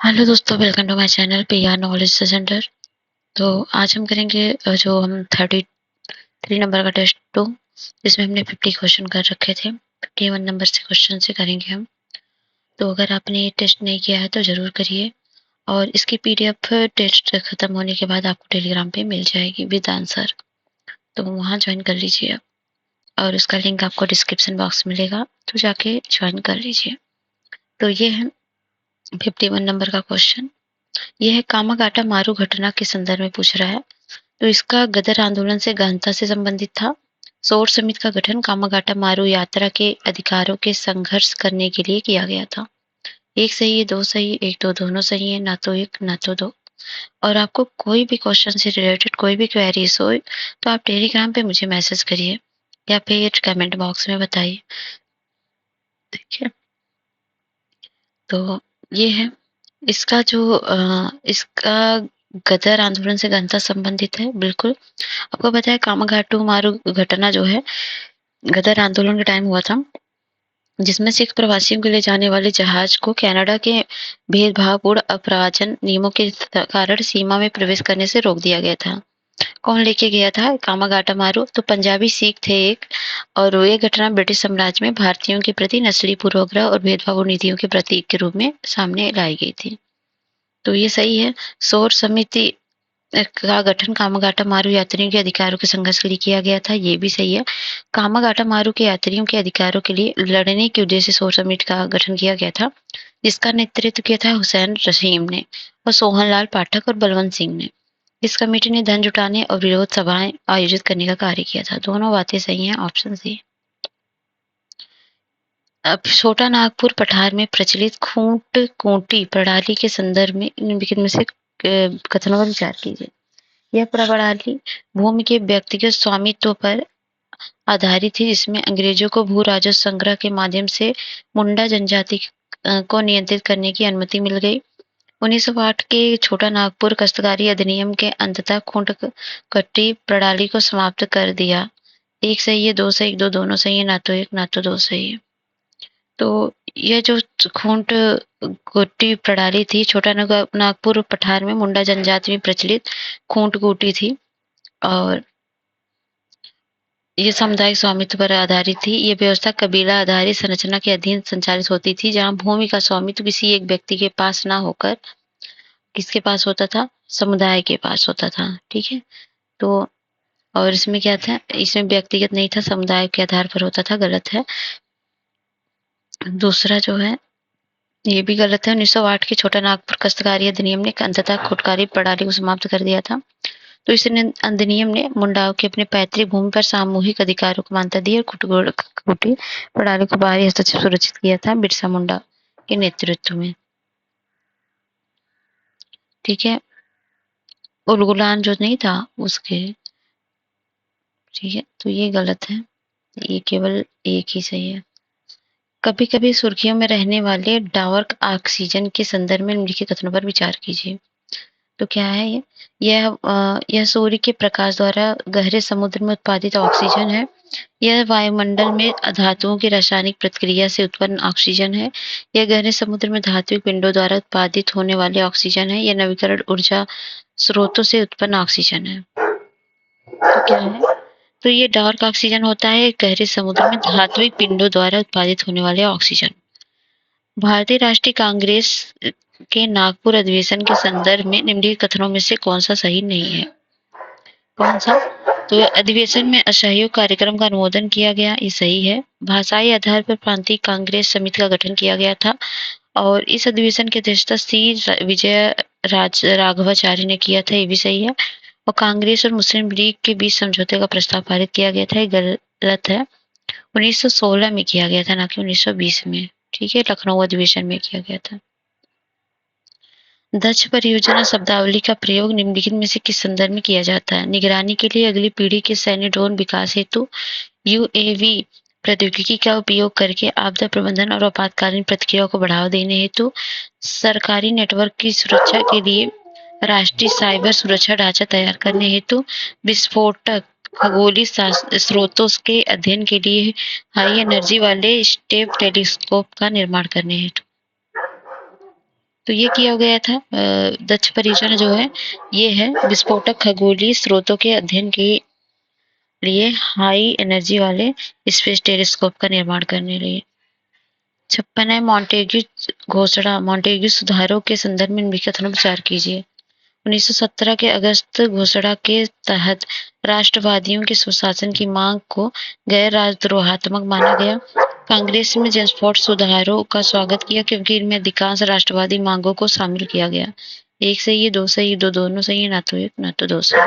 Hello दोस्तों, welcome to my channel PR knowledge centre. तो आज हम करेंगे जो हम 33 नंबर का टेस्ट 2, जिसमें हमने 50 क्वेश्चन कर रखे थे। 51 नंबर से क्वेश्चन से करेंगे हम। तो अगर आपने ये टेस्ट नहीं किया है तो ज़रूर करिए, और इसकी पीडीएफ टेस्ट खत्म होने के बाद आपको टेलीग्राम पे मिल जाएगी विद आंसर। तो वहाँ ज्वाइन कर लीजिए आप, और उसका लिंक आपको डिस्क्रिप्शन बॉक्स में मिलेगा, तो जाके ज्वाइन कर लीजिए। तो ये है 51 नंबर का क्वेश्चन। यह है कामागाटा मारू घटना के संदर्भ में पूछ रहा है। तो इसका गदर आंदोलन से गहनता से संबंधित था। सौर समिति का गठन कामागाटा मारू यात्रा के अधिकारों के संघर्ष करने के लिए किया गया था। एक सही है, दो सही, एक दो, दोनों सही है, ना तो एक ना तो दो। और आपको कोई भी क्वेश्चन से रिलेटेड कोई भी क्वेरीज हो तो आप टेलीग्राम पे मुझे मैसेज करिए या फिर कमेंट बॉक्स में बताइए। ठीक है, तो ये है इसका जो इसका गदर आंदोलन से गहनता संबंधित है। बिल्कुल आपको पता है कामाघाटू मारू घटना जो है गदर आंदोलन के टाइम हुआ था, जिसमें सिख प्रवासियों को ले जाने वाले जहाज को कनाडा के भेदभावपूर्ण अप्रवाचन नियमों के कारण सीमा में प्रवेश करने से रोक दिया गया था। कौन लेके गया था कामागाटा मारू? तो पंजाबी सिख थे एक, और ये घटना ब्रिटिश साम्राज्य में भारतीयों के प्रति नस्लीय पूर्वाग्रह और भेदभावपूर्ण नीतियों के प्रतीक के रूप में सामने लाई गई थी। तो ये सही है। सौर समिति का गठन कामागाटा मारू यात्रियों के अधिकारों के संघर्ष के लिए किया गया था, ये भी सही है। कामागाटा मारू के यात्रियों के अधिकारों के लिए लड़ने के उद्देश्य से सौर समिति का गठन किया गया था, जिसका नेतृत्व किया था हुसैन रहीम ने और सोहनलाल पाठक और बलवंत सिंह ने। इस कमेटी ने धन जुटाने और विरोध सभाएं आयोजित करने का कार्य किया था। दोनों बातें सही हैं, ऑप्शन सी। अब छोटा नागपुर पठार में प्रचलित खूंट खूंटी प्रणाली के संदर्भ में निम्नलिखित में से कथनों पर विचार कीजिए। यह प्रणाली भूमि के व्यक्तिगत स्वामित्व पर आधारित थी, जिसमें अंग्रेजों को भू राजस्व संग्रह के माध्यम से मुंडा जनजाति को नियंत्रित करने की अनुमति मिल गई। 1908 के छोटा नागपुर काश्तकारी अधिनियम के अंततः खूंट कट्टी प्रणाली को समाप्त कर दिया। एक सही है, दो सही, दो, दोनों सही है, ना तो एक ना तो दो सही है। तो यह जो खूंट कुटी प्रणाली थी, छोटा नागपुर पठार में मुंडा जनजाति में प्रचलित खूंट कुटी थी, और ये सामुदायिक स्वामित्व पर आधारित थी। ये व्यवस्था कबीला आधारित संरचना के अधीन संचालित होती थी, जहां भूमि का स्वामित्व किसी एक व्यक्ति के पास ना होकर किसके पास होता था? समुदाय के पास होता था। ठीक है, तो और इसमें क्या था? इसमें व्यक्तिगत नहीं था, समुदाय के आधार पर होता था। गलत है। दूसरा जो है ये भी गलत है। 1908 के छोटा नागपुर काश्तकारी अधिनियम ने अंततः खुटकारी प्रणाली को समाप्त कर दिया था। तो इस अधिनियम ने मुंडाओं के अपने पैतृक भूमि पर सामूहिक अधिकारों को मान्यता दी और कुटी प्रणाली को बाहरी हस्तक्षेप सुरक्षित किया था बिरसा मुंडा के नेतृत्व में। ठीक है, उलगुलान जो नहीं था उसके। ठीक है, तो ये गलत है, ये केवल एक ही सही है। कभी कभी सुर्खियों में रहने वाले डार्क ऑक्सीजन के संदर्भ में निम्नलिखित कथनों पर विचार कीजिए। तो क्या है ये? यह सूर्य के प्रकाश द्वारा गहरे समुद्र में उत्पादित ऑक्सीजन है। यह वायुमंडल में धातुओं की रासायनिक प्रतिक्रिया से उत्पन्न ऑक्सीजन है। यह गहरे समुद्र में धात्विक पिंडों द्वारा उत्पादित होने वाले ऑक्सीजन है। यह नवीकरण ऊर्जा स्रोतों से उत्पन्न ऑक्सीजन है। तो क्या है? तो ये डार्क ऑक्सीजन होता है गहरे समुद्र में धात्विक पिंडों द्वारा उत्पादित होने वाले ऑक्सीजन। भारतीय राष्ट्रीय कांग्रेस के नागपुर अधिवेशन के संदर्भ में निम्नलिखित कथनों में से कौन सा सही नहीं है? कौन सा? तो अधिवेशन में असहयोग कार्यक्रम का अनुमोदन किया गया, ये सही है। भाषाई आधार पर प्रांतीय कांग्रेस समिति का गठन किया गया था, और इस अधिवेशन की अध्यक्षता सी विजय राघवाचार्य ने किया था, ये भी सही है। और कांग्रेस और मुस्लिम लीग के बीच समझौते का प्रस्ताव पारित किया गया था, ये गलत है। 1916 में किया गया था, ना कि 1920 में। ठीक है, लखनऊ अधिवेशन में किया गया था। दक्ष परियोजना शब्दावली का प्रयोग निम्नलिखित में से किस संदर्भ में किया जाता है? निगरानी के लिए अगली पीढ़ी के सैन्य ड्रोन विकास हेतु यूएवी प्रौद्योगिकी का उपयोग करके आपदा प्रबंधन और आपातकालीन प्रतिक्रियाओं को बढ़ावा देने हेतु सरकारी नेटवर्क की सुरक्षा के लिए राष्ट्रीय साइबर सुरक्षा ढांचा तैयार करने हेतु विस्फोटक खगोलीय स्रोतों के अध्ययन के लिए हाई एनर्जी वाले स्टेप टेलीस्कोप का निर्माण करने हेतु। तो ये किया गया था। दक्ष परियोजना जो है ये है विस्फोटक खगोलीय स्रोतों के अध्ययन के लिए हाई एनर्जी वाले स्पेस टेलीस्कोप का निर्माण करने लिए। 56 है मॉन्टेग्यू घोषणा। मॉन्टेग्यू सुधारों के संदर्भ में इनके कथनों पर विचार कीजिए। 1917 के अगस्त घोषणा के तहत राष्ट्रवादियों के सुशासन की मांग को गैर राजद्रोहात्मक माना गया। कांग्रेस में जेम्सफोर्ड सुधारों का स्वागत किया क्योंकि इनमें अधिकांश राष्ट्रवादी मांगों को शामिल किया गया। एक सही है, दो सही, दो दोनों सही है, ना तो एक ना तो दो सही।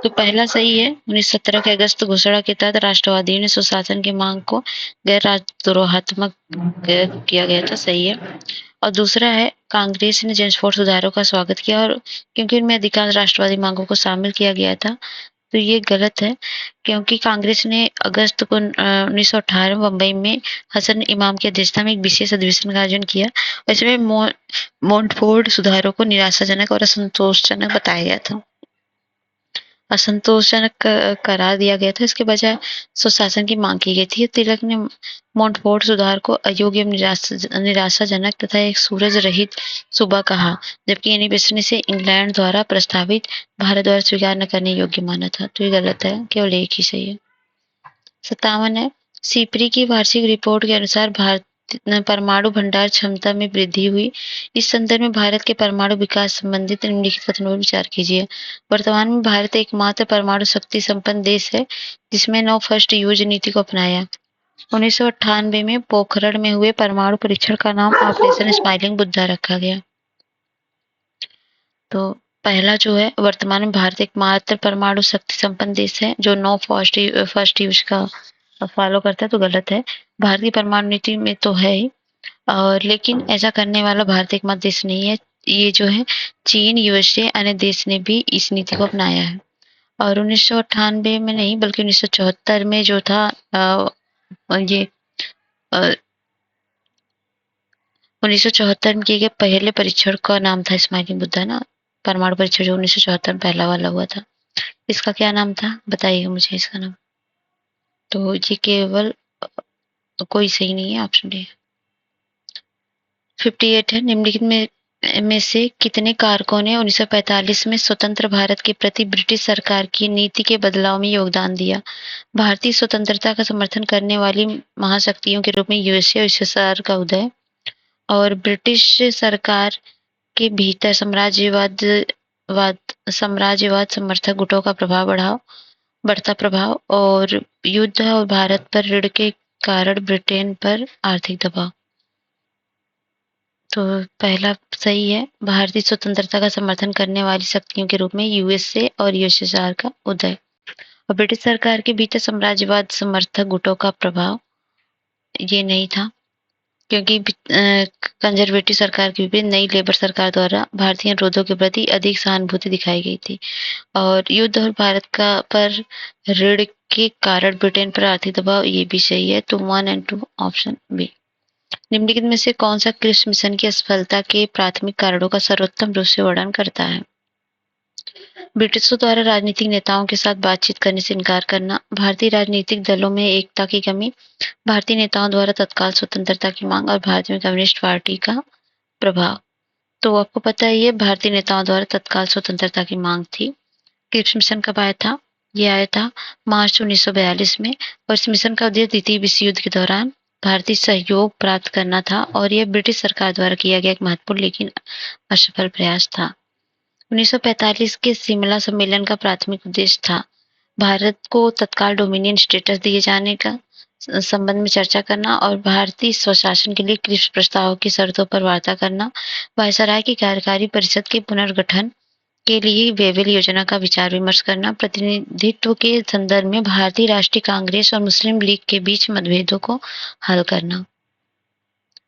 तो पहला सही है, 1917 के अगस्त घोषणा के तहत राष्ट्रवादियों ने सुशासन की मांग को गैर राजद्रोहात्मक किया गया था, सही है। और दूसरा है कांग्रेस ने जेम्सफोर्ड सुधारों का स्वागत किया और क्योंकि इनमें अधिकांश राष्ट्रवादी मांगों को शामिल किया गया था, तो ये गलत है क्योंकि कांग्रेस ने अगस्त को 1918 में बम्बई में हसन इमाम की अध्यक्षता में एक विशेष अधिवेशन का आयोजन किया और इसमें मोंटफोर्ड सुधारों को निराशाजनक और असंतोषजनक बताया गया था, असंतोषजनक करार दिया गया था। इसके बजाय सुशासन की मांग की गई थी। तिलक ने मोंटफोर्ड सुधार को अयोग्य, निराशाजनक तथा एक सूरज रहित सूबा कहा, जबकि एनिबेसन इसे इंग्लैंड द्वारा प्रस्तावित भारत द्वारा स्वीकार न करने योग्य माना था। तो ये गलत है, केवल एक ही सही है। 57 है सीपरी की वार्षिक रिपोर्ट के अनुसार भारत परमाणु भंडार क्षमता में वृद्धि हुई। इस संदर्भ में भारत के परमाणु विकास संबंधित निम्नलिखित कथनों पर विचार कीजिए। वर्तमान में भारत एकमात्र परमाणु शक्ति संपन्न देश है जिसमें नो फर्स्ट यूज नीति को अपनाया। 1998 में पोखरण में हुए परमाणु परीक्षण का नाम ऑपरेशन स्माइलिंग बुद्धा रखा गया। तो पहला जो है, वर्तमान में भारत एकमात्र परमाणु शक्ति संपन्न देश है जो नो फर्स्ट यूज का फॉलो करता है, तो गलत है। भारत की परमाणु नीति में तो है ही, और लेकिन ऐसा करने वाला भारत एकमात्र देश नहीं है। ये जो है चीन, यूएसए, अन्य देश ने भी इस नीति को अपनाया है। और 1998 में नहीं बल्कि 1974 में जो था ये 1974 में किए गए पहले परीक्षण का नाम था स्माइलिंग बुद्धा ना, परमाणु परीक्षण जो 1974 में पहला वाला हुआ था। इसका क्या नाम था, बताइएगा मुझे इसका नाम। तो ये केवल कोई सही नहीं है, ऑप्शन डी। 58 है निम्नलिखित में से कितने कारकों ने 1945 में स्वतंत्र भारत के प्रति ब्रिटिश सरकार की नीति के बदलाव में योगदान दिया। भारतीय स्वतंत्रता का समर्थन करने वाली महाशक्तियों के रूप में यूएसए और यूएसएसआर का उदय और ब्रिटिश सरकार के भीतर साम्राज्यवाद समर्थक गुटों का बढ़ता प्रभाव और युद्ध और भारत पर ऋण के कारण ब्रिटेन पर आर्थिक दबाव। तो पहला सही है, भारतीय स्वतंत्रता का समर्थन करने वाली शक्तियों के रूप में यूएसए और यूएसएसआर का उदय और ब्रिटिश सरकार के भीतर साम्राज्यवाद समर्थक गुटों का प्रभाव, ये नहीं था क्योंकि कंजर्वेटिव सरकार के विपरीत नई लेबर सरकार द्वारा भारतीय अनुरोधों के प्रति अधिक सहानुभूति दिखाई गई थी और युद्ध और भारत का पर ऋण के कारण ब्रिटेन पर आर्थिक दबाव, ये भी सही है। तो 1 और 2 ऑप्शन बी। निम्नलिखित में से कौन सा क्रिप्स मिशन की असफलता के प्राथमिक कारणों का सर्वोत्तम रूप से वर्णन करता है? ब्रिटिशों द्वारा राजनीतिक नेताओं के साथ बातचीत करने से इनकार करना, भारतीय राजनीतिक दलों में एकता की कमी, भारतीय नेताओं द्वारा तत्काल स्वतंत्रता की मांग और भारत में कम्युनिस्ट पार्टी का प्रभाव। तो आपको पता ही है भारतीय नेताओं द्वारा तत्काल स्वतंत्रता की मांग थी। क्रिप्स मिशन कब आया था? ये आया था मार्च 1942 में और इस मिशन का उद्देश्य द्वितीय विश्व युद्ध के दौरान भारतीय सहयोग प्राप्त करना था और यह ब्रिटिश सरकार द्वारा किया गया एक महत्वपूर्ण लेकिन असफल प्रयास था। 1945 के शिमला सम्मेलन का प्राथमिक उद्देश्य था भारत को तत्काल डोमिनियन स्टेटस दिए जाने का संबंध में चर्चा करना और भारतीय स्वशासन के लिए क्रिप्स प्रस्ताव की शर्तों पर वार्ता करना, वायसराय की कार्यकारी परिषद के पुनर्गठन के लिए वेवेल योजना का विचार विमर्श करना, प्रतिनिधित्व के संदर्भ में भारतीय राष्ट्रीय कांग्रेस और मुस्लिम लीग के बीच मतभेदों को हल करना।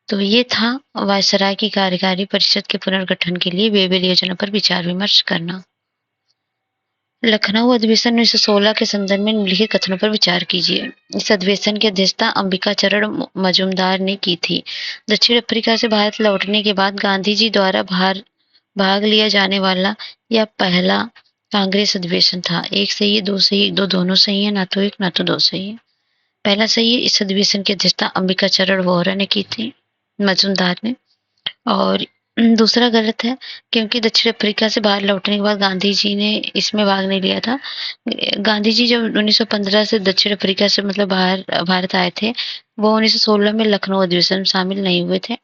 तो ये था वायसराय की कार्यकारी परिषद के पुनर्गठन के लिए वेवेल योजना पर विचार विमर्श करना। लखनऊ अधिवेशन 1916 के संदर्भ में निम्नलिखित कथनों पर विचार कीजिए। इस अधिवेशन की अध्यक्षता अंबिका चरण मजूमदार ने की थी। दक्षिण अफ्रीका से भारत लौटने के बाद गांधी जी द्वारा भाग लिया जाने वाला यह पहला कांग्रेस अधिवेशन था। एक सही है, दो सही, दो दोनों सही है, ना तो एक ना तो दो सही है। पहला सही है, इस अधिवेशन की अध्यक्षता अंबिका चरण वोहरा ने की थी, मजूमदार ने। और दूसरा गलत है क्योंकि दक्षिण अफ्रीका से बाहर लौटने के बाद गांधी जी ने इसमें भाग नहीं लिया था। गांधी जी जब 1915 से दक्षिण अफ्रीका से मतलब बाहर भारत आए थे, वो 1916 में लखनऊ अधिवेशन में शामिल नहीं हुए थे।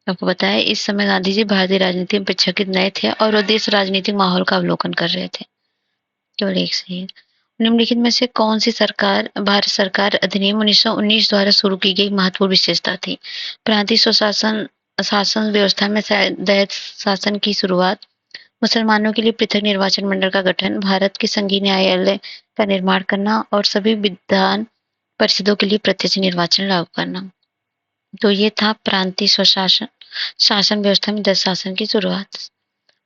आपको पता है इस समय गांधी जी भारतीय राजनीति में अपेक्षाकृत नए थे और वो देश राजनीतिक माहौल का अवलोकन कर रहे थे। केवल एक सही है। निम्नलिखित में से कौन सी सरकार भारत सरकार अधिनियम 1919 द्वारा शुरू की गई महत्वपूर्ण विशेषता थी? प्रांतीय स्वशासन शासन व्यवस्था में दैत शासन की शुरुआत, मुसलमानों के लिए पृथक निर्वाचन मंडल का गठन, भारत के संघीय न्यायालय का निर्माण करना और सभी विधान परिषदों के लिए प्रत्यक्ष निर्वाचन लागू करना। तो ये था प्रांतीय स्वशासन शासन व्यवस्था में दस शासन की शुरुआत।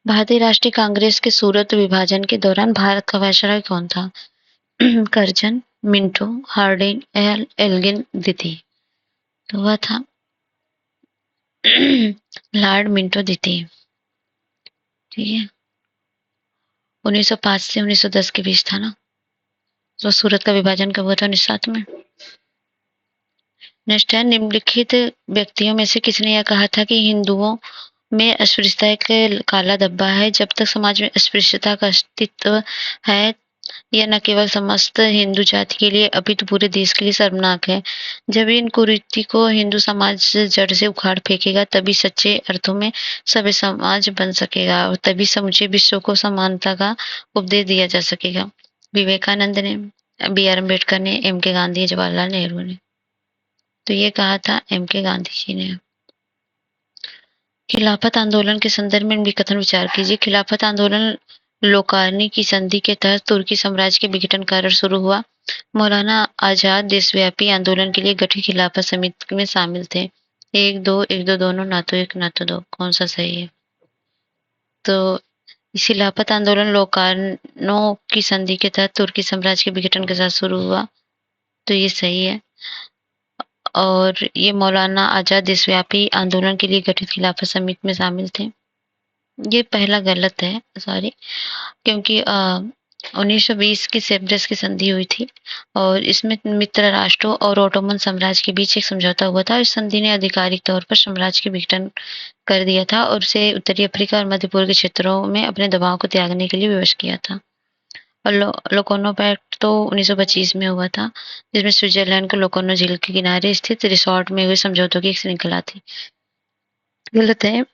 भारतीय राष्ट्रीय कांग्रेस के सूरत विभाजन के दौरान भारत का वायसराय कौन था? कर्जन, मिंटो, हार्डिंग, एल्गिन, द्वितीय। तो वह था लॉर्ड मिंटो द्वितीय। ठीक है, 1905 से 1910 के बीच था ना। तो सूरत का विभाजन कब हुआ था? 1907 में। नेक्स्ट है, निम्नलिखित व्यक्तियों में से किसने यह कहा था कि हिंदुओं में अस्पृश्यता एक काला धब्बा है? जब तक समाज में अस्पृश्यता का अस्तित्व है, यह न केवल समस्त हिंदू जाति के लिए अपितु पूरे देश के लिए शर्मनाक है। जब इन कुरीति को हिंदू समाज जड़ से उखाड़ फेंकेगा, तभी सच्चे अर्थों में सभ्य समाज बन सकेगा और तभी समूचे विश्व को समानता का उपदेश दिया जा सकेगा। विवेकानंद ने, बी आर अम्बेडकर ने, एम के गांधी, जवाहरलाल नेहरू ने। तो ये कहा था एम के गांधी जी ने। खिलाफत आंदोलन के संदर्भ में इनके कथन विचार कीजिए। खिलाफत आंदोलन लोकार्नी की संधि के तहत तुर्की साम्राज्य के विघटन कारण शुरू हुआ। मौलाना आजाद देशव्यापी आंदोलन के लिए गठित खिलाफत समिति में शामिल थे। एक दो दोनों, ना तो एक ना तो दो। कौन सा सही है? तो खिलाफत आंदोलन लोकार्नो की संधि के तहत तुर्की साम्राज्य के विघटन के साथ शुरू हुआ। तो ये सही है। और ये मौलाना आजाद देशव्यापी आंदोलन के लिए गठित खिलाफत समिति में शामिल थे। ये पहला गलत है, सॉरी, क्योंकि 1920 की सेब्रस की संधि हुई थी और इसमें मित्र राष्ट्रों और ओटोमन साम्राज्य के बीच एक समझौता हुआ था। इस संधि ने आधिकारिक तौर पर साम्राज्य के विघटन कर दिया था और उसे उत्तरी अफ्रीका और मध्य पूर्व के क्षेत्रों में अपने दबाव को त्यागने के लिए विवश किया था। और लोकोनो पैक्ट तो 1925 में हुआ था, जिसमें स्विट्जरलैंड को लोकोनो झील के किनारे स्थित रिसोर्ट में हुए समझौतों की एक श्रृंखला थी। गलत है।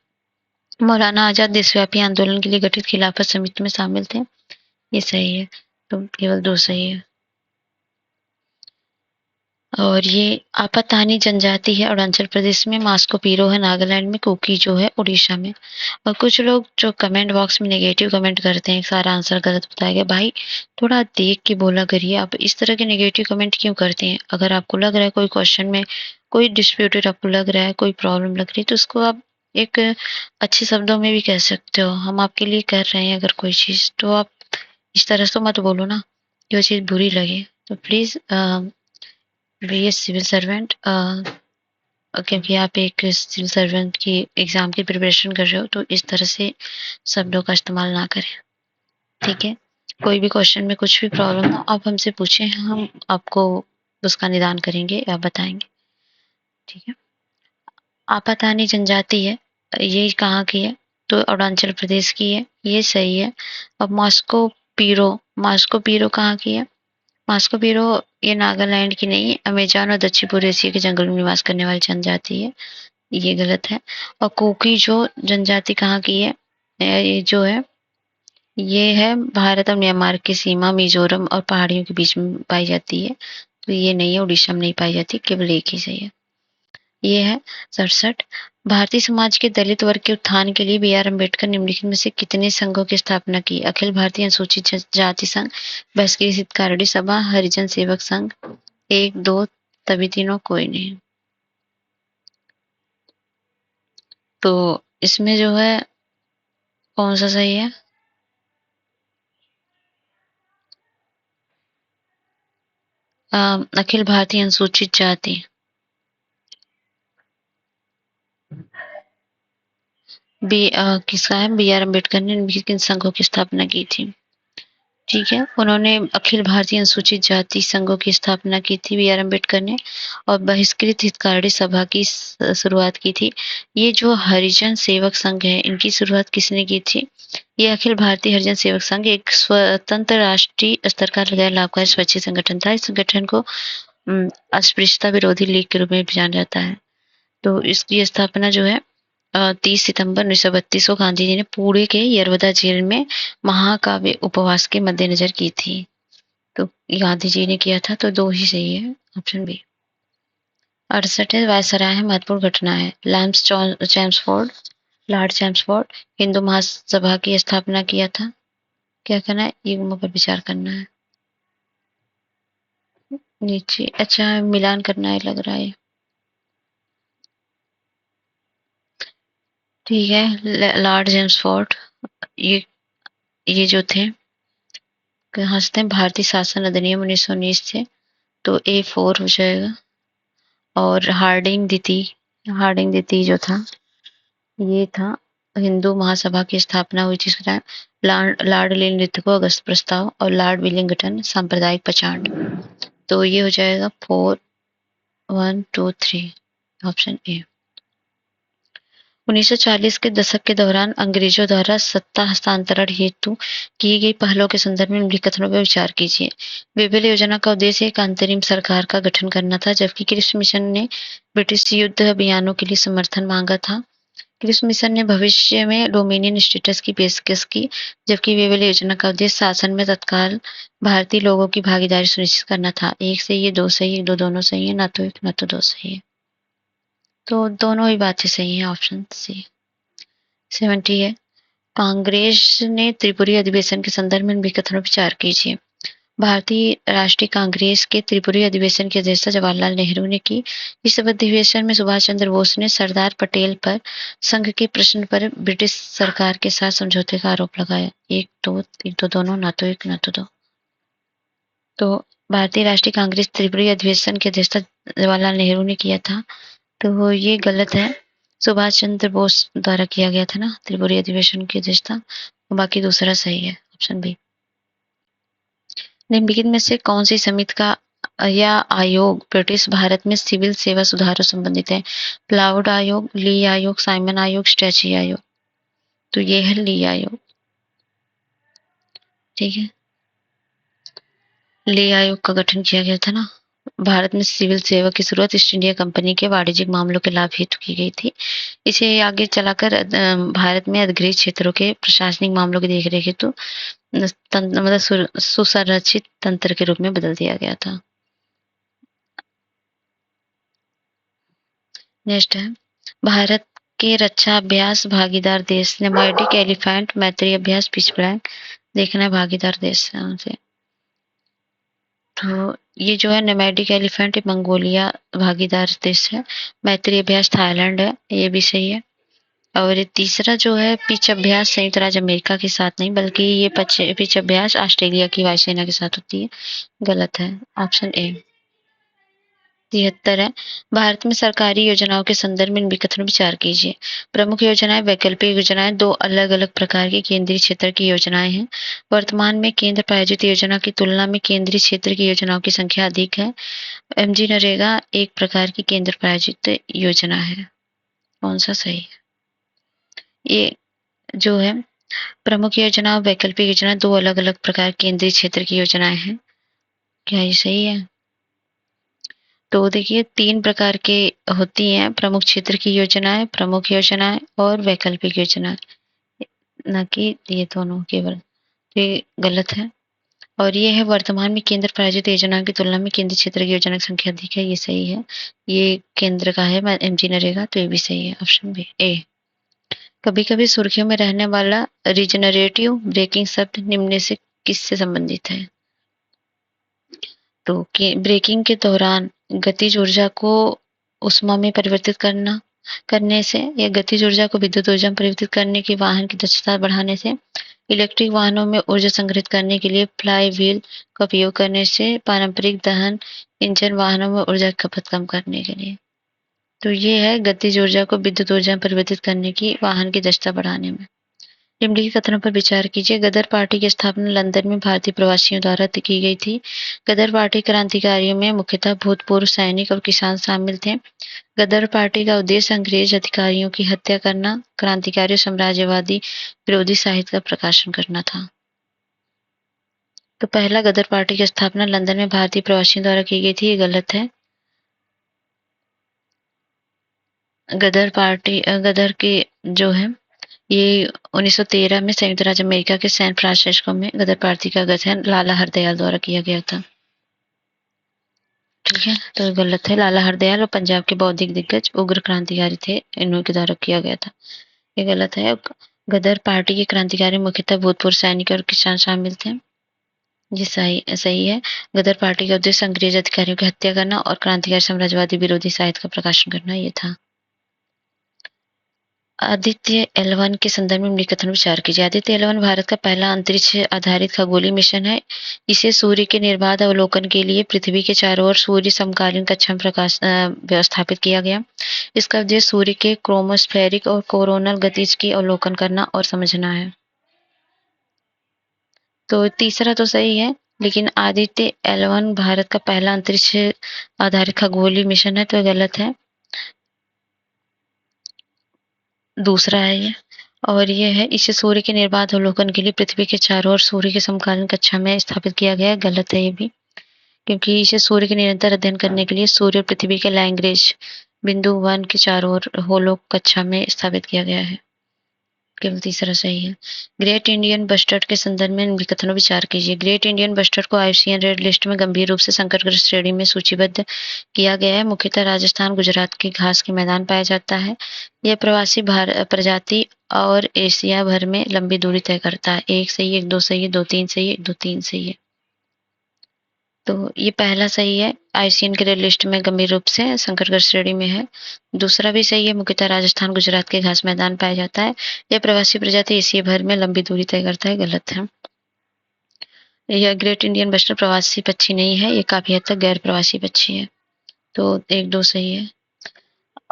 मौलाना आजाद देशव्यापी आंदोलन के लिए गठित खिलाफत समिति में शामिल थे। ये सही है। तो केवल दो सही है। और ये आपातानी जनजाति है अरुणाचल प्रदेश में, मास्को पीरो है नागालैंड में, कुकी जो है उड़ीसा में। और कुछ लोग जो कमेंट बॉक्स में नेगेटिव कमेंट करते हैं, सारा आंसर गलत बताया गया। भाई थोड़ा देख के बोला करिए, आप इस तरह के नेगेटिव कमेंट क्यों करते हैं? अगर आपको लग रहा है कोई क्वेश्चन में कोई डिस्प्यूटेड आपको लग रहा है, कोई प्रॉब्लम लग रही है, तो उसको आप एक अच्छे शब्दों में भी कह सकते हो। हम आपके लिए कर रहे हैं अगर कोई चीज़, तो आप इस तरह से मत बोलो ना कि वो चीज़ बुरी लगे। तो please be a civil servant, क्योंकि आप एक सिविल सर्वेंट की एग्ज़ाम की प्रिपरेशन कर रहे हो, तो इस तरह से शब्दों का इस्तेमाल ना करें। ठीक है? कोई भी क्वेश्चन में कुछ भी प्रॉब्लम हो, आप हमसे पूछें, हम आपको उसका निदान करेंगे या बताएँगे। ठीक है? आपातानी जनजाति है, ये कहाँ की है? तो अरुणाचल प्रदेश की है, ये सही है। अब मास्को पीरो कहाँ की है? मास्को पीरो ये नागालैंड की नहीं है, अमेज़न और दक्षिण पूर्व एशिया के जंगल में निवास करने वाली जनजाति है। ये गलत है। और कुकी जो जनजाति कहाँ की है? ये जो है, ये है भारत और म्यांमार की सीमा, मिजोरम और पहाड़ियों के बीच में पाई जाती है। तो ये नहीं है, उड़ीसा में नहीं पाई जाती, केवल एक ही सही है। ये है 67। भारतीय समाज के दलित वर्ग के उत्थान के लिए बी आर अम्बेडकर निम्नलिखित में से कितने संघों की स्थापना की? अखिल भारतीय अनुसूचित जाति संघ, बस्किया हितकारिणी सभा, हरिजन सेवक संघ। एक दो, तभी तीनों, कोई नहीं। तो इसमें जो है कौन सा सही है? अखिल भारतीय अनुसूचित जाति। किसका है? बी आर अम्बेडकर ने निम्नलिखित किन संघों की स्थापना की थी? ठीक है। उन्होंने अखिल भारतीय अनुसूचित जाति संघों की स्थापना की थी बी आर अम्बेडकर ने, और बहिष्कृत हितकारी सभा की शुरुआत की थी। ये जो हरिजन सेवक संघ है, इनकी शुरुआत किसने की थी? ये अखिल भारतीय हरिजन सेवक संघ एक स्वतंत्र राष्ट्रीय स्तर का गैर लाभकारी स्वैच्छिक संगठन था। इस संगठन को अस्पृश्यता विरोधी लीग के रूप में भी जाना जाता है। तो इसकी स्थापना जो है 30 सितंबर 1932 को गांधी जी ने पुणे के यरवदा जेल में महाकाव्य उपवास के मद्देनजर की थी। तो गांधी जी ने किया था, तो 2 ही सही है, ऑप्शन बी। 68 है वायसराय है महत्वपूर्ण घटना है। Chelmsford, Lord Chelmsford Hindu Mahasabha की स्थापना किया था। क्या करना है? युग्म पर विचार करना है। नीचे अच्छा मिलान करना है लग रहा है। ठीक है। लॉर्ड चैम्सफोर्ड ये जो थे हंसते हैं भारतीय शासन अधिनियम 1919 से, तो A4 हो जाएगा। और हार्डिंग द्वितीय जो था, ये था हिंदू महासभा की स्थापना हुई थी इसका लॉर्ड लिनलिथ को अगस्त प्रस्ताव और लॉर्ड विलिंगटन सांप्रदायिक पचाट। तो ये हो जाएगा 4 1 2 3 ऑप्शन ए। 1940 के दशक के दौरान अंग्रेजों द्वारा सत्ता हस्तांतरण हेतु की गई पहलों के संदर्भ में निम्नलिखित कथनों पर विचार कीजिए। बेबेल योजना का उद्देश्य एक अंतरिम सरकार का गठन करना था, जबकि क्रिप्स मिशन ने ब्रिटिश युद्ध अभियानों के लिए समर्थन मांगा था। क्रिप्स मिशन ने भविष्य में डोमिनियन स्टेटस की पेशकश की, जबकि बेबेल योजना का उद्देश्य शासन में तत्काल भारतीय लोगों की भागीदारी सुनिश्चित करना था। एक सही है, 2 सही है, दोनों सही है, ना तो एक ना तो 2 सही है। तो दोनों ही बातें सही हैं, ऑप्शन सी। 70 है कांग्रेस ने त्रिपुरी अधिवेशन के संदर्भ में निम्नलिखित कथनों पर विचार कीजिए। भारतीय राष्ट्रीय कांग्रेस के त्रिपुरी अधिवेशन की अध्यक्षता जवाहरलाल नेहरू ने की। इस अधिवेशन में सुभाष चंद्र बोस ने सरदार पटेल पर संघ के प्रश्न पर ब्रिटिश सरकार के साथ समझौते का आरोप लगाया। एक दो दोनों, ना तो एक ना तो दो। तो भारतीय राष्ट्रीय कांग्रेस त्रिपुरी अधिवेशन की अध्यक्षता जवाहरलाल नेहरू ने किया था, तो वो ये गलत है। सुभाष चंद्र बोस द्वारा किया गया था ना त्रिपुरी अधिवेशन की अध्यक्षता। बाकी दूसरा सही है, ऑप्शन बी। निम्नलिखित में से कौन सी समिति का या आयोग ब्रिटिश भारत में सिविल सेवा सुधारों संबंधित है? प्लाउड आयोग, ली आयोग, साइमन आयोग, स्ट्रेची आयोग। तो ये है ली आयोग। ठीक है। ली आयोग का गठन किया गया था ना। भारत में सिविल सेवा की शुरुआत ईस्ट इंडिया कंपनी के वाणिज्यिक मामलों के लाभ हेतु की गई थी। इसे आगे चलाकर भारत में अधिग्रहित क्षेत्रों के प्रशासनिक मामलों की देखरेख हेतु मतलब सुसंरचित तंत्र के रूप में बदल दिया गया था। नेक्स्ट है भारत के रक्षा अभ्यास भागीदार देश नोमैडिक एलिफेंट मैत्री अभ्यास पिच ब्लैंक देखना है भागीदार देश से। तो ये जो है नोमैडिक एलिफेंट मंगोलिया भागीदार देश है। मैत्री अभ्यास थाईलैंड है, ये भी सही है। और तीसरा जो है पिच अभ्यास संयुक्त राज्य अमेरिका के साथ नहीं, बल्कि ये पिच अभ्यास ऑस्ट्रेलिया की वायुसेना के साथ होती है। गलत है, ऑप्शन ए। 73 है भारत में सरकारी योजनाओं के संदर्भ में निम्नलिखित कथनों पर विचार कीजिए। प्रमुख योजनाएं वैकल्पिक योजनाएं दो अलग अलग प्रकार की केंद्रीय क्षेत्र की योजनाएं हैं। वर्तमान में केंद्र प्रायोजित योजना की तुलना में केंद्रीय क्षेत्र की योजनाओं की संख्या अधिक है। एमजी नरेगा एक प्रकार की केंद्र प्रायोजित योजना है। कौन सा सही है? ये जो है प्रमुख योजना और वैकल्पिक योजना दो अलग अलग प्रकार केंद्रीय क्षेत्र की योजनाएं हैं। क्या ये सही है? तो देखिए 3 प्रकार के होती हैं प्रमुख क्षेत्र की योजनाएं, प्रमुख योजनाएं और वैकल्पिक योजनाएं, ना कि ये दोनों केवल। ये गलत है। और ये है वर्तमान में केंद्र प्रायोजित योजनाओं की तुलना में केंद्रीय क्षेत्र की योजना की संख्या अधिक है, ये सही है। ये केंद्र का है एमजी नरेगा, तो ये भी सही है, ऑप्शन बी ए। कभी कभी सुर्खियों में रहने वाला रिजनरेटिव ब्रेकिंग शब्द निम्न में से किससे संबंधित है? तो ब्रेकिंग के दौरान गतिज ऊर्जा को ऊष्मा में परिवर्तित करने से या गतिज ऊर्जा को विद्युत ऊर्जा में परिवर्तित करने की वाहन की दक्षता बढ़ाने से, इलेक्ट्रिक वाहनों में ऊर्जा संग्रहित करने के लिए फ्लाई व्हील का उपयोग करने से, पारंपरिक दहन इंजन वाहनों में ऊर्जा की खपत कम करने के लिए। तो ये है गतिज ऊर्जा को विद्युत ऊर्जा में परिवर्तित करने की वाहन की दक्षता बढ़ाने में। निम्नलिखित कथनों पर विचार कीजिए। गदर पार्टी की स्थापना लंदन में भारतीय प्रवासियों द्वारा की गई थी। गदर पार्टी क्रांतिकारियों में मुख्यतः भूतपूर्व सैनिक और किसान शामिल थे। गदर पार्टी का उद्देश्य अंग्रेज अधिकारियों की हत्या करना, क्रांतिकारी साम्राज्यवादी विरोधी साहित्य का प्रकाशन करना था। तो पहला, गदर पार्टी की स्थापना लंदन में भारतीय प्रवासियों द्वारा की गई थी, ये गलत है। गदर के जो है ये 1913 में संयुक्त राज्य अमेरिका के सैन फ्रांसिस्को में गदर पार्टी का गठन लाला हरदयाल द्वारा किया गया था। ठीक है, तो गलत है। लाला हरदयाल और पंजाब के बौद्धिक दिग्गज उग्र क्रांतिकारी थे, इन्हीं के द्वारा किया गया था, ये गलत है। गदर पार्टी के क्रांतिकारी मुख्यतः भूतपूर्व सैनिक और किसान शामिल थे, ये सही है। गदर पार्टी का उद्देश्य अंग्रेज अधिकारियों की हत्या करना और क्रांतिकारी साम्राज्यवादी विरोधी साहित्य का प्रकाशन करना, ये था। आदित्य L1 के संदर्भ में निम्नलिखित कथन विचार कीजिए। आदित्य L1 भारत का पहला अंतरिक्ष आधारित खगोलीय मिशन है। इसे सूर्य के निर्बाध अवलोकन के लिए पृथ्वी के चारों ओर सूर्य समकालीन कक्षा में व्यवस्थापित किया गया। इसका उद्देश्य सूर्य के क्रोमोस्फेरिक और कोरोनल गतिज की अवलोकन करना और समझना है। तो तीसरा तो सही है, लेकिन आदित्य L1 भारत का पहला अंतरिक्ष आधारित खगोलीय मिशन है, तो गलत है। दूसरा है ये, और ये है इसे सूर्य के निर्बाध अवलोकन के लिए पृथ्वी के चारों ओर सूर्य के समकालीन कक्षा में स्थापित किया गया है, गलत है ये भी, क्योंकि इसे सूर्य के निरंतर अध्ययन करने के लिए सूर्य और पृथ्वी के लैग्रेंज बिंदु 1 के चारों ओर होलोक कक्षा में स्थापित किया गया है, केवल तीसरा सही है। ग्रेट इंडियन बस्टर्ड के संदर्भ में निम्नलिखित कथनों विचार कीजिए। ग्रेट इंडियन बस्टर्ड को IUCN रेड लिस्ट में गंभीर रूप से संकटग्रस्त श्रेणी में सूचीबद्ध किया गया है। मुख्यतः राजस्थान, गुजरात के घास के मैदान पाया जाता है। यह प्रवासी प्रजाति और एशिया भर में लंबी दूरी तय करता है। 1 सही है, 1 2 सही है, 2 3 सही है, 1 2 3 सही है। तो ये पहला सही है, IUCN के रेड लिस्ट में गंभीर रूप से संकटग्रस्त श्रेणी में है। दूसरा भी सही है, मुख्यतः राजस्थान, गुजरात के घास मैदान पाया जाता है। यह प्रवासी प्रजाति एशिया भर में लंबी दूरी तय करता है, गलत है। यह ग्रेट इंडियन बस्टर प्रवासी पक्षी नहीं है, ये काफी हद तक गैर प्रवासी पक्षी है। तो 1 2 सही है।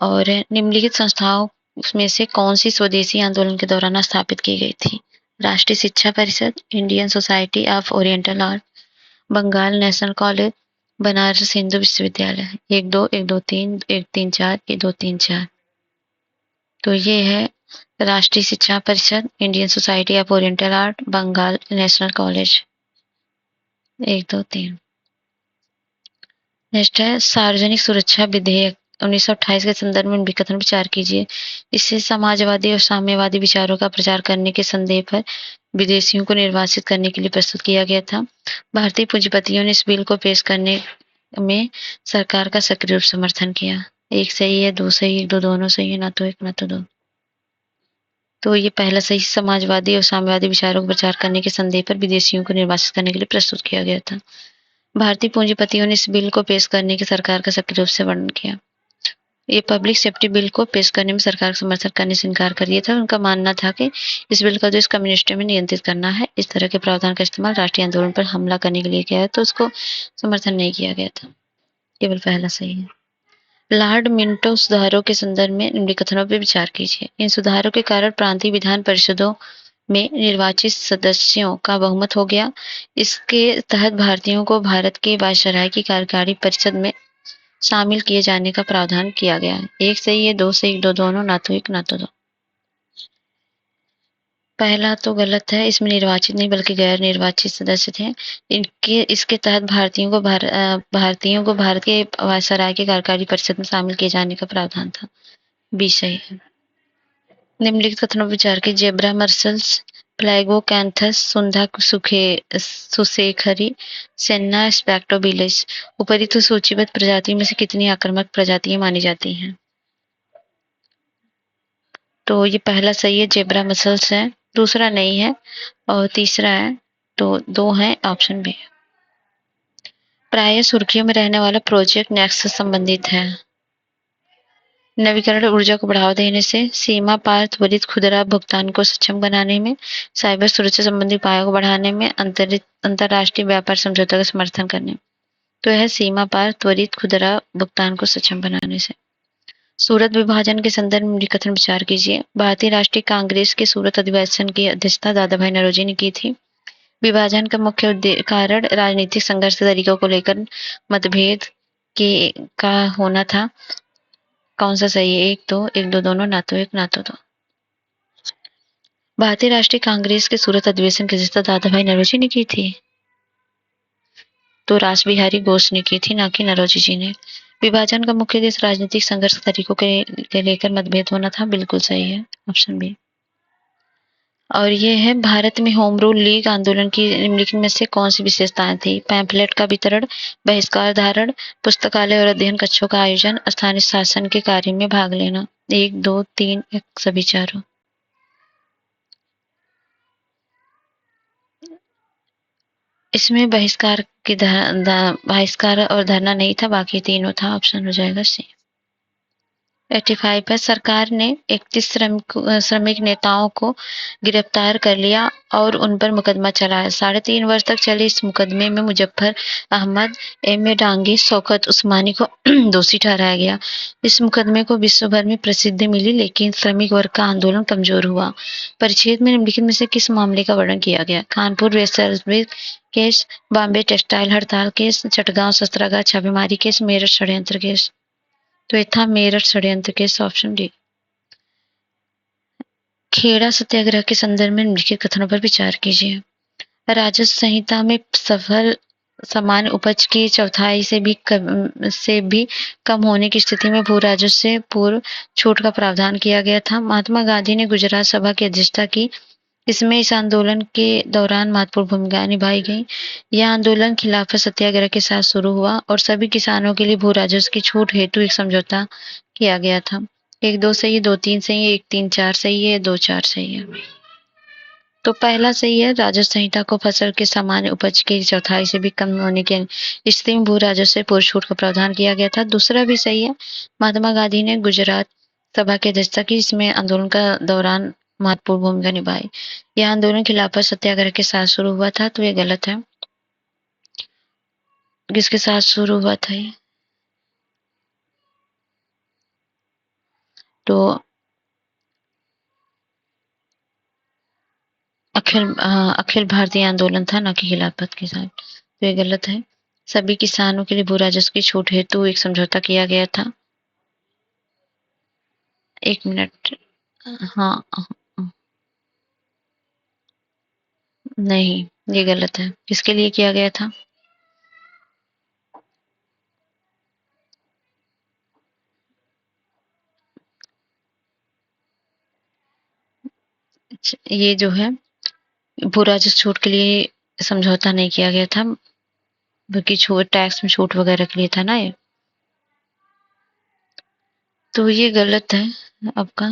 और निम्नलिखित संस्थाओं में से कौन सी स्वदेशी आंदोलन के दौरान स्थापित की गई थी? Rashtriya Shiksha Parishad, Indian society of oriental art, Bengal national college, Banaras Hindu विश्वविद्यालय। 1 2 1 2 3 1 3 4 1 2 3 4। तो ये है Rashtriya Shiksha Parishad, Indian society of oriental art, Bengal national college. 1 2 3। Next है सार्वजनिक सुरक्षा विधेयक 1928 के संदर्भ में कथन विचार कीजिए। इससे समाजवादी और साम्यवादी विचारों का प्रचार करने के संदेह पर विदेशियों को निर्वासित करने के लिए प्रस्तुत किया गया था। भारतीय पूंजीपतियों ने इस बिल को पेश करने में सरकार का सक्रिय रूप समर्थन किया। 1 सही है, 2 सही, 1 2 दोनों सही है, ना तो 1 ना तो 2। तो ये पहला सही, समाजवादी और साम्यवादी विचारों का प्रचार करने के संदेह पर विदेशियों को निर्वासित करने के लिए प्रस्तुत किया गया था। भारतीय पूंजीपतियों ने इस बिल को पेश करने की सरकार का सक्रिय रूप से वर्णन किया। ये पब्लिक सेफ्टी बिल को पेश करने में सरकार का समर्थन करने से इनकार कर दिया था। उनका मानना था कि इस बिल का उद्देश्य कम्युनिस्टों में नियंत्रित करना है। इस तरह के प्रावधान का इस्तेमाल राष्ट्रीय आंदोलन पर हमला करने के लिए किया है, तो उसको समर्थन नहीं किया गया था। केवल पहला सही है। लॉर्ड मिंटो सुधारों के संदर्भ में निम्नलिखित कथनों पर विचार कीजिए। इन सुधारों के कारण प्रांतीय विधान परिषदों में निर्वाचित सदस्यों का बहुमत हो गया। इसके तहत भारतीयों को भारत के वायसराय की कार्यकारी परिषद में शामिल किए जाने का प्रावधान किया गया है। 1 सही है, 2 सही, 2 दोनों, ना तो 1 ना तो 2। पहला तो गलत है, इसमें निर्वाचित नहीं बल्कि गैर निर्वाचित सदस्य थे। इसके तहत भारतीयों को भारत के वायसराय की कार्यकारी परिषद में शामिल किए जाने का प्रावधान था। बी सही है। निम्नलिखित कथनों पर विचार की। जेब्रा मर्सल्स, प्लैगोकैंथस, सुंधा सुसेखरी, सेन्ना स्पेक्टोबिलिस उपरोक्त सूचीबद्ध प्रजातियों में से कितनी आक्रामक प्रजातियां मानी जाती हैं? तो ये पहला सही है, जेब्रा मसल्स है। दूसरा नहीं है और तीसरा है, तो 2 है, ऑप्शन बी। प्राय सुर्खियों में रहने वाला प्रोजेक्ट नेक्सस से संबंधित है। नवीकरण ऊर्जा को बढ़ावा देने से, सीमा पार त्वरित खुदरा भुगतान को सक्षम बनाने में, साइबर सुरक्षा संबंधी उपायों को बढ़ाने में, अंतर्राष्ट्रीय व्यापार समझौता का समर्थन करने में। तो यह सीमा पार त्वरित खुदरा भुगतान को सक्षम बनाने से। सूरत विभाजन के संदर्भ में निम्नलिखित कथन विचार कीजिए। भारतीय राष्ट्रीय कांग्रेस के सूरत अधिवेशन की अध्यक्षता दादा भाई नौरोजी ने की थी। विभाजन का मुख्य कारण राजनीतिक संघर्ष के तरीकों को लेकर मतभेद के का होना था। कौन सा सही है? 1-2 दोनों, ना तो 1 ना तो 2। भारतीय राष्ट्रीय कांग्रेस के सूरत अधिवेशन की अध्यक्षता दादा भाई नौरोजी ने की थी। तो रास बिहारी घोष ने की थी, ना कि नौरोजी जी ने। विभाजन का मुख्य उद्देश्य राजनीतिक संघर्ष के तरीकों के लेकर मतभेद होना था। बिल्कुल सही है, ऑप्शन बी। और ये है भारत में होम रूल लीग आंदोलन की निम्नलिखित में से कौन सी विशेषताएं थी? पैम्फलेट का वितरण, बहिष्कार धारण, पुस्तकालय और अध्ययन कक्षों का आयोजन, स्थानीय शासन के कार्य में भाग लेना। 1-2-3 सभी चारों। इसमें बहिष्कार और धरना नहीं था, बाकी तीनों था। ऑप्शन हो जाएगा सी। 85 पर सरकार ने 31 श्रमिक नेताओं को गिरफ्तार कर लिया और उन पर मुकदमा चलाया। 3.5 वर्ष तक चले इस मुकदमे में मुजफ्फर अहमद, एम ए डांगी, शौकत उस्मानी को दोषी ठहराया गया। इस मुकदमे को विश्व भर में प्रसिद्धि मिली, लेकिन श्रमिक वर्ग का आंदोलन कमजोर हुआ। परिच्छेद में निम्नलिखित में से किस मामले का वर्णन किया गया? कानपुर वेश्यावृत्ति केस, बॉम्बे टेक्सटाइल हड़ताल केस, चटगांव शस्त्रागार छापेमारी केस, मेरठ षड्यंत्र केस। तो ये था मेरठ षड्यंत्र केस, ऑप्शन डी। खेड़ा सत्याग्रह के संदर्भ में निम्नलिखित कथनों पर विचार कीजिए। राजस्व संहिता में सफल सामान्य उपज की चौथाई से भी कम होने की स्थिति में भू राजस्व से पूर्व छूट का प्रावधान किया गया था। महात्मा गांधी ने गुजरात सभा की अध्यक्षता की। इसमें इस आंदोलन के दौरान महत्वपूर्ण भूमिका निभाई गई। यह आंदोलन खिलाफत सत्याग्रह के साथ शुरू हुआ और सभी किसानों के लिए भू राजस्व की छूट हेतु एक समझौता किया गया था। 1-2 सही है, 2-3 सही है, 1-3-4 सही है, 2-4 सही है। तो पहला सही है, राजस्व संहिता को फसल के सामान्य उपज की चौथाई से भी कम होने की स्थिति में भू राजस्व से पूर्व छूट का प्रावधान किया गया था। दूसरा भी सही है, महात्मा गांधी ने गुजरात सभा की अध्यक्षता की, इसमें आंदोलन का दौरान महत्वपूर्ण भूमिका निभाई। यह आंदोलन खिलाफत सत्याग्रह के साथ शुरू हुआ था, तो ये गलत है। किसके साथ शुरू हुआ था ये? तो अखिल भारतीय आंदोलन था, ना कि खिलाफत के साथ। तो ये गलत है। सभी किसानों के लिए भू राजस्व की छूट हेतु एक समझौता किया गया था। 1 मिनट। हाँ, नहीं, ये गलत है। किसके लिए किया गया था? ये जो है भू राजस्व छूट के लिए समझौता नहीं किया गया था, बल्कि छूट टैक्स में छूट वगैरह के लिए था ना ये। तो ये गलत है आपका।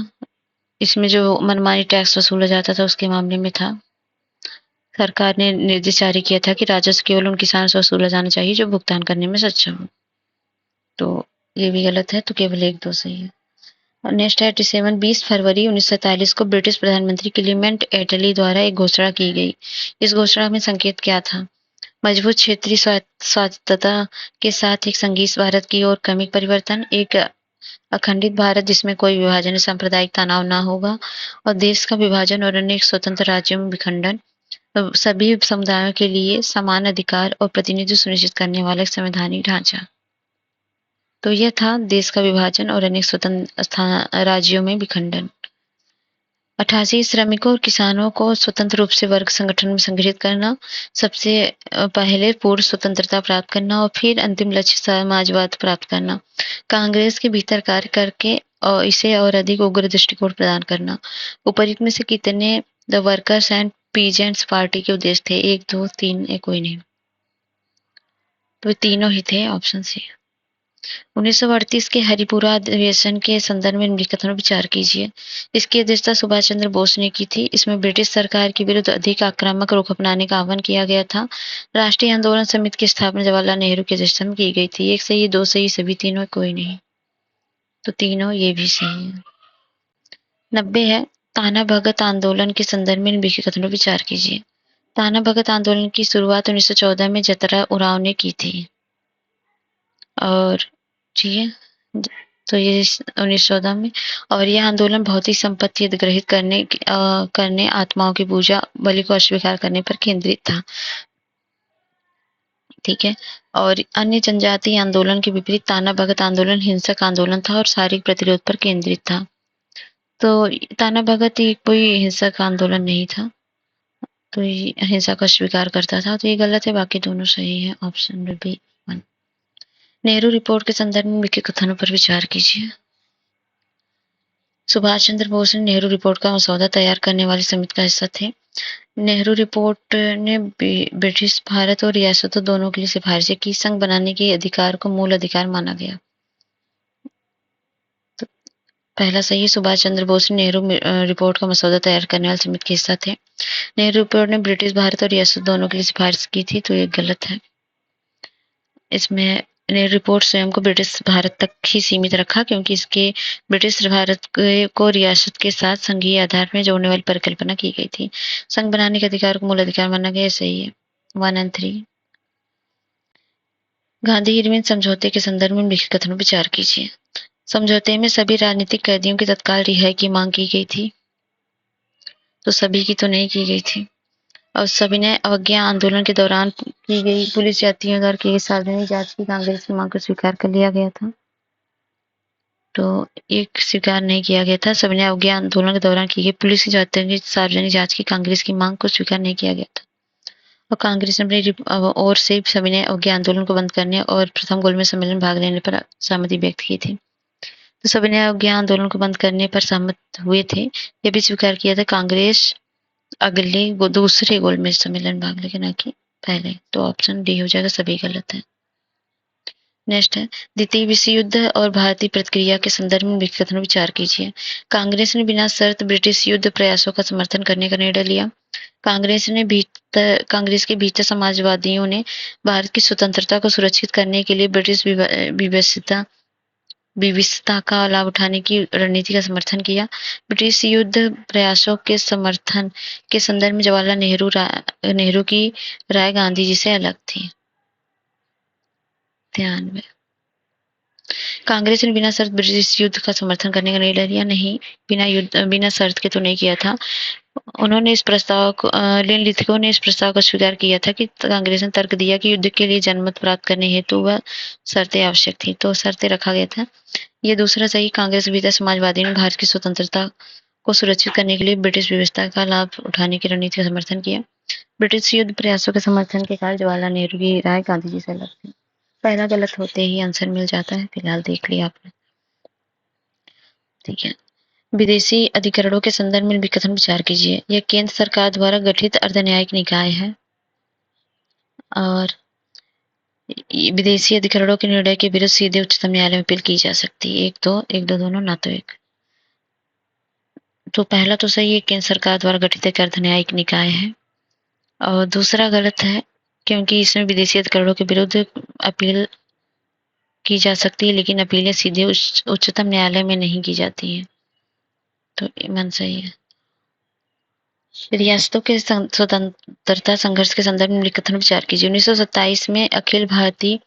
इसमें जो मनमानी टैक्स वसूला जाता था उसके मामले में था। सरकार ने निर्देश जारी किया था कि राजस्व केवल उन किसानों से वसूला जाना चाहिए जो भुगतान करने में सक्षम हो। तो ये भी गलत है, तो केवल 1-2 सही है। और नेक्स्ट है 87 20 फरवरी 1947 को ब्रिटिश प्रधानमंत्री क्लीमेंट एटली द्वारा एक घोषणा की गई। इस घोषणा में संकेत क्या था? मजबूत क्षेत्रीय स्वायत्तता के साथ एक संघीय भारत की ओर क्रमिक परिवर्तन, एक अखंडित भारत जिसमें कोई विभाजन सांप्रदायिक तनाव न होगा, और देश का विभाजन और अन्य स्वतंत्र राज्यों में विखंडन, सभी समुदायों के लिए समान अधिकार और प्रतिनिधित्व सुनिश्चित करने वाला एक संवैधानिक ढांचा। तो यह था देश का विभाजन और अनेक स्वतंत्र राज्यों में विखंडन। 88 श्रमिकों और किसानों को स्वतंत्र रूप से वर्ग संगठन में संगठित करना, सबसे पहले पूर्ण स्वतंत्रता प्राप्त करना और फिर अंतिम लक्ष्य समाजवाद प्राप्त करना। कांग्रेस के भीतर कार्य करके और इसे और अधिक उग्र दृष्टिकोण प्रदान करना। उपयुक्त में से कितने the workers and peasants party के उद्देश्य थे? 1-2-3 कोई नहीं। तो तीनों ही थे, ऑप्शन सी। 1938 के हरिपुरा अधिवेशन के संदर्भ में निम्नलिखित कथनों पर विचार कीजिए। इसकी अध्यक्षता सुभाष चंद्र बोस ने की थी। इसमें ब्रिटिश सरकार के विरुद्ध अधिक आक्रामक रुख अपनाने का आह्वान किया गया था। राष्ट्रीय आंदोलन समिति की स्थापना जवाहरलाल नेहरू की अध्यक्षता में की गई थी। 1 सही, 2 सही, सभी तीनों कोई नहीं। तो तीनों ये भी सही है। 90 है, ताना भगत आंदोलन के संदर्भ में निम्नलिखित कथनों पर विचार कीजिए। ताना भगत आंदोलन की शुरुआत 1914 में जतरा उरांव ने की थी। और जी तो ये 1914 में। और यह आंदोलन भौतिक संपत्ति अधिग्रहित करने आत्माओं की पूजा बलि को अस्वीकार करने पर केंद्रित था। ठीक है। और अन्य जनजातीय आंदोलन के विपरीत ताना भगत आंदोलन हिंसक आंदोलन था और शारीरिक प्रतिरोध पर केंद्रित था। तो ताना भगत ये कोई हिंसक आंदोलन नहीं था, तो ये हिंसा का स्वीकार करता था। तो ये गलत है, बाकी दोनों सही है। Option B 1। नेहरू रिपोर्ट के संदर्भ में लिखे कथनों पर विचार कीजिए। सुभाष चंद्र बोस ने नेहरू रिपोर्ट का मसौदा तैयार करने वाली समिति का हिस्सा थे। नेहरू रिपोर्ट ने ब्रिटिश भारत और रियासतों दोनों के लिए सिफारिशें की। संघ बनाने के अधिकार को मूल अधिकार माना गया। तो पहला सही, सुभाष चंद्र बोस ने नेहरू रिपोर्ट का मसौदा तैयार करने वाली समिति के हिस्सा थे। नेहरू रिपोर्ट ने ब्रिटिश भारत और रियासत दोनों के लिए सिफारिश की थी, तो ये गलत है। इसमें नेहरू रिपोर्ट स्वयं को ब्रिटिश भारत तक ही सीमित रखा, क्योंकि इसके ब्रिटिश भारत को रियासत के साथ संघीय आधार में जोड़ने वाली परिकल्पना की गई थी। संघ बनाने के अधिकार को मूल अधिकार माना गया, सही है। 1 और 3। गांधी इरविन समझौते के संदर्भ में लिखित कथनों पर विचार कीजिए। समझौते में सभी राजनीतिक कैदियों की तत्काल रिहाई की मांग की गई थी, तो सभी की तो नहीं की गई थी। और सविनय अवज्ञा आंदोलन के दौरान की गई पुलिस यात्रियों द्वारा की गई सार्वजनिक जांच की कांग्रेस की मांग को स्वीकार कर लिया गया था, तो एक स्वीकार नहीं किया गया था। सविनय अवज्ञा आंदोलन के दौरान की गई पुलिस यात्रियों की सार्वजनिक जांच की कांग्रेस की मांग को स्वीकार नहीं किया गया था, और कांग्रेस ने अपनी ओर से सविनय अवज्ञा आंदोलन को बंद करने और प्रथम गोलमेज सम्मेलन में भाग लेने पर सहमति व्यक्त की थी। तो सविनय अवज्ञा आंदोलन को बंद करने पर सहमत हुए थे। यह भी स्वीकार किया था कांग्रेस अगले दूसरे गोलमेज सम्मेलन भाग लेके, ना कि पहले। तो ऑप्शन डी हो जाएगा, सभी गलत है। नेक्स्ट है, द्वितीय विश्व युद्ध और भारतीय प्रतिक्रिया के संदर्भ में लिखित कथनों पर विचार कीजिए। कांग्रेस ने बिना शर्त ब्रिटिश युद्ध प्रयासों का समर्थन करने का निर्णय लिया। कांग्रेस के भीतर समाजवादियों ने भारत की स्वतंत्रता को सुरक्षित करने के लिए ब्रिटिश विविधता का लाभ उठाने की रणनीति का समर्थन किया। ब्रिटिश युद्ध प्रयासों के समर्थन के संदर्भ में जवाहरलाल नेहरू की राय गांधी जी से अलग थी। ध्यान में, कांग्रेस ने बिना शर्त ब्रिटिश युद्ध का समर्थन करने का निर्णय लिया नहीं, बिना शर्त के तो नहीं किया था। उन्होंने इस प्रस्ताव को निम्नलिखितों ने इस प्रस्ताव को स्वीकार किया था कि कांग्रेस ने तर्क दिया कि युद्ध के लिए जनमत प्राप्त करने हेतु वह शर्तें आवश्यक थी, तो शर्तें रखा गया था। ये दूसरा सही, कांग्रेस भीतर समाजवादी ने भारत की स्वतंत्रता को सुरक्षित करने के लिए ब्रिटिश व्यवस्था का लाभ उठाने की रणनीति का समर्थन किया। ब्रिटिश युद्ध प्रयासों के समर्थन के कारण जवाहरलाल नेहरू की राय गांधी जी से अलग थी। पहला गलत होते ही आंसर मिल जाता है, फिलहाल देख लिया आपने। ठीक है। विदेशी अधिकरणों के संदर्भ में विकथन विचार कीजिए। यह केंद्र सरकार द्वारा गठित अर्धन्यायिक निकाय है, और विदेशी अधिकरणों के निर्णय के विरुद्ध सीधे उच्चतम न्यायालय में अपील की जा सकती है। एक दो दोनों, ना तो एक। तो पहला तो सही है, केंद्र सरकार द्वारा गठित एक अर्धन्यायिक निकाय है। और दूसरा गलत है, क्योंकि इसमें विदेशी अधिकरणों के विरुद्ध अपील की जा सकती है, लेकिन अपीलें सीधे उच्चतम न्यायालय में नहीं की जाती हैं। तो मन सही है। रियासतों के स्वतंत्रता संघर्ष के संदर्भ में कथन विचार कीजिए। 1927 में अखिल भारतीय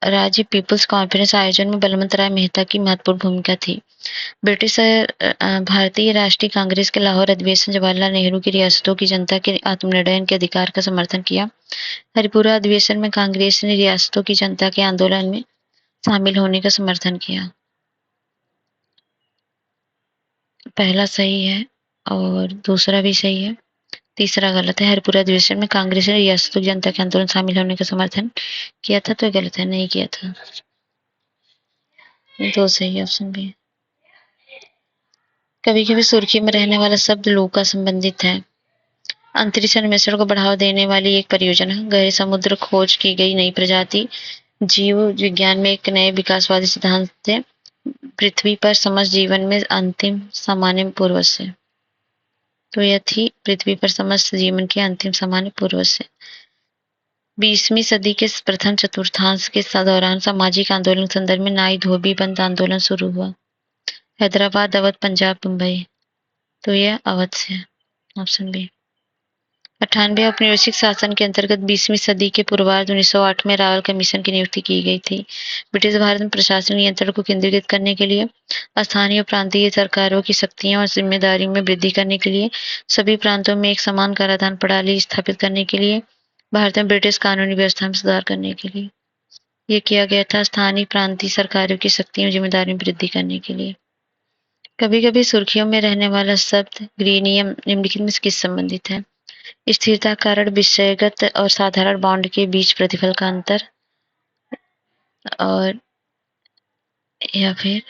राज्य पीपुल्स कॉन्फ्रेंस आयोजन में बलवंत राय मेहता की महत्वपूर्ण भूमिका थी। ब्रिटिश भारतीय राष्ट्रीय कांग्रेस के लाहौर अधिवेशन जवाहरलाल नेहरू की रियासतों की जनता के आत्मनिर्णय के अधिकार का समर्थन किया। हरिपुरा अधिवेशन में कांग्रेस ने रियासतों की जनता के आंदोलन में शामिल होने का समर्थन किया। पहला सही है और दूसरा भी सही है, तीसरा गलत है। हरिपुरा अधिवेशन में कांग्रेस ने रियासतों की जनता के आंदोलन शामिल होने का समर्थन किया था, तो गलत है, नहीं किया था। दो सही ऑप्शन भी। कभी कभी सुर्खी में रहने वाला शब्द लूका संबंधित है। अंतरिक्ष अन्वेषण को बढ़ावा देने वाली एक परियोजना, गहरे समुद्र खोज की गई नई प्रजाति, जीव विज्ञान में एक नए विकासवादी सिद्धांत थे, पृथ्वी पर समस्त जीवन में अंतिम सामान्य पूर्वज से। तो यह थी पृथ्वी पर समस्त जीवन के अंतिम सामान्य पूर्वज से। 20वीं सदी के प्रथम चतुर्थांश के दौरान सामाजिक आंदोलन के संदर्भ में नाई धोबी बंद आंदोलन शुरू हुआ। हैदराबाद, अवध, पंजाब, मुंबई। तो यह अवध से, ऑप्शन बी। 98 औपनिवेशिक शासन के अंतर्गत 20वीं सदी के पूर्वार्ध 1908 में रावल कमीशन की नियुक्ति की गई थी। ब्रिटिश भारत में प्रशासनिक नियंत्रण को केंद्रीकृत करने के लिए, स्थानीय और प्रांतीय सरकारों की शक्तियां और जिम्मेदारी में वृद्धि करने के लिए, सभी प्रांतों में एक समान कराधान प्रणाली स्थापित करने के लिए, भारत में ब्रिटिश कानूनी व्यवस्था में सुधार करने के लिए ये किया गया था। स्थानीय प्रांतीय सरकारों की शक्तियों और जिम्मेदारी में वृद्धि करने के लिए। कभी-कभी सुर्खियों में रहने वाला शब्द ग्रीनियम निम्नलिखित में किस संबंधित है? स्थिरता कारण विषयगत और साधारण बॉन्ड के बीच प्रतिफल का अंतर, और या फिर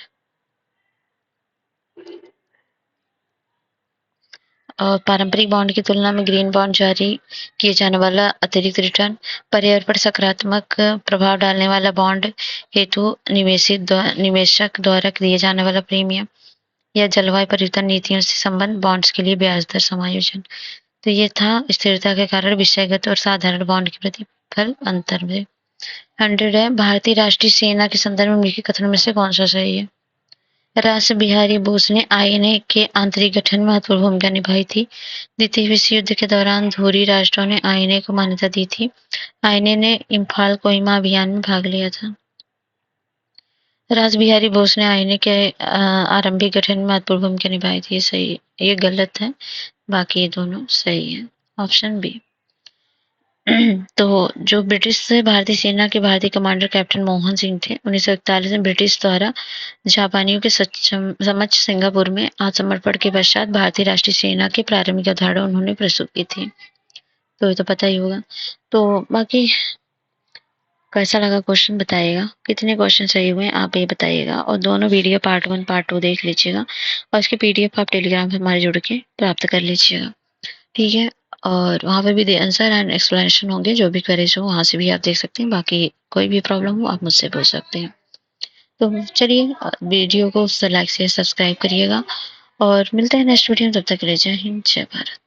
पारंपरिक बॉन्ड की तुलना में ग्रीन बॉन्ड जारी किए जाने वाला अतिरिक्त रिटर्न, पर्यावरण पर सकारात्मक प्रभाव डालने वाला बॉन्ड हेतु निवेशक द्वारा दिए जाने वाला प्रीमियम, या जलवायु परिवर्तन नीतियों से संबंध बॉन्ड्स के लिए ब्याज दर समायोजन। तो ये था स्थिरता के कारण विषयगत और साधारण बॉन्ड के प्रतिफल अंतर में। 100 है, भारतीय राष्ट्रीय सेना के संदर्भ में निम्नलिखित कथनों में से कौन सा सही है? रास बिहारी बोस ने आईएनए के आंतरिक गठन में महत्वपूर्ण भूमिका निभाई थी। द्वितीय विश्व युद्ध के दौरान धुरी राष्ट्रों ने आईएनए को मान्यता दी थी। आईएनए ने इम्फाल कोहिमा अभियान में भाग लिया था। रास बिहारी बोस ने आईएनए के आरंभिक गठन में महत्वपूर्ण भूमिका निभाई थी। ये सही, ये गलत है, बाकी ये दोनों सही है। Option B. तो जो ब्रिटिश भारतीय सेना के भारतीय कमांडर कैप्टन मोहन सिंह थे, 1941 में ब्रिटिश द्वारा जापानियों के समक्ष सिंगापुर में आत्मसमर्पण के पश्चात भारतीय राष्ट्रीय सेना के प्रारंभिक अवधारणा उन्होंने प्रस्तुत की थी। तो ये तो पता ही होगा। तो बाकी कैसा लगा क्वेश्चन बताइएगा, कितने क्वेश्चन सही हुए आप ये बताइएगा, और दोनों वीडियो पार्ट 1 पार्ट 2 देख लीजिएगा, और इसके पीडीएफ आप टेलीग्राम पे हमारे जुड़ के प्राप्त कर लीजिएगा, ठीक है। और वहाँ पे भी आंसर एंड एक्सप्लेनेशन होंगे, जो भी क्वेरीज हो वहाँ से भी आप देख सकते हैं। बाकी कोई भी प्रॉब्लम हो आप मुझसे पूछ सकते हैं। तो चलिए, वीडियो को लाइक शेयर सब्सक्राइब करिएगा, और मिलते हैं नेक्स्ट वीडियो में। तब तक के लिए जय हिंद, जय भारत।